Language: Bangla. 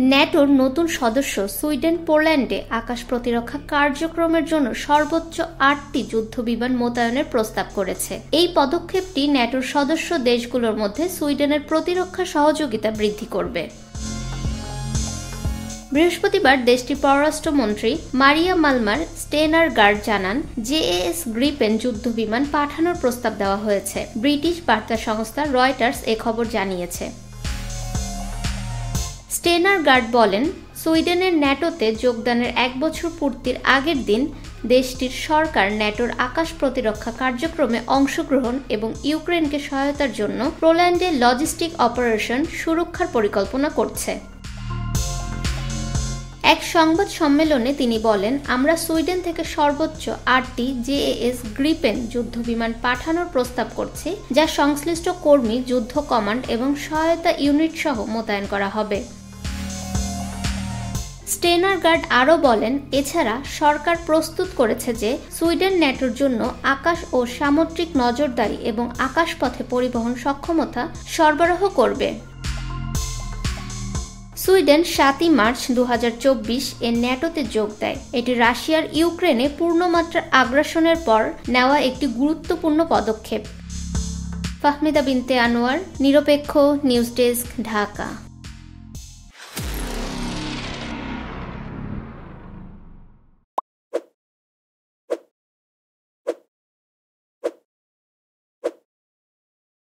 ন্যাটোর নতুন সদস্য সুইডেন পোল্যান্ডে আকাশ প্রতিরক্ষা কার্যক্রমের জন্য সর্বোচ্চ 8টি যুদ্ধবিমান মোতায়েনের প্রস্তাব করেছে। এই পদক্ষেপটি ন্যাটোর সদস্য দেশগুলোর মধ্যে সুইডেনের প্রতিরক্ষা সহযোগিতা বৃদ্ধি করবে। বৃহস্পতিবার দেশটির পররাষ্ট্রমন্ত্রী মারিয়া মালমার স্টেনারগার্ড জানান, জেএএস গ্রিপেন যুদ্ধবিমান পাঠানোর প্রস্তাব দেওয়া হয়েছে। ব্রিটিশ বার্তা সংস্থা রয়টার্স এ খবর জানিয়েছে। স্টেনারগার্ড বলেন, সুইডেনের ন্যাটোতে যোগদানের 1 বছর পূর্তির আগের দিন দেশটির সরকার ন্যাটোর আকাশ প্রতিরক্ষা কার্যক্রমে অংশগ্রহণ এবং ইউক্রেনকে সহায়তার জন্য পোল্যান্ডে লজিস্টিক অপারেশন সুরক্ষার পরিকল্পনা করছে। এক সংবাদ সম্মেলনে তিনি বলেন, আমরা সুইডেন থেকে সর্বোচ্চ 8টি জেএএস গ্রিপেন যুদ্ধবিমান পাঠানোর প্রস্তাব করছি, যা সংশ্লিষ্ট কর্মী, যুদ্ধ কমান্ড এবং সহায়তা ইউনিট সহ মোতায়েন করা হবে। স্টেনারগার্ড আরও বলেন, এছাড়া সরকার প্রস্তুত করেছে যে সুইডেন ন্যাটোর জন্য আকাশ ও সামুদ্রিক নজরদারি এবং আকাশপথে পরিবহন সক্ষমতা সরবরাহ করবে। সুইডেন 7 মার্চ 2024 এর ন্যাটোতে যোগ দেয়। এটি রাশিয়ার ইউক্রেনে পূর্ণমাত্রার আগ্রাসনের পর নেওয়া একটি গুরুত্বপূর্ণ পদক্ষেপ। ফাহমিদা বিনতে আনোয়ার, নিরপেক্ষ নিউজ ডেস্ক, ঢাকা।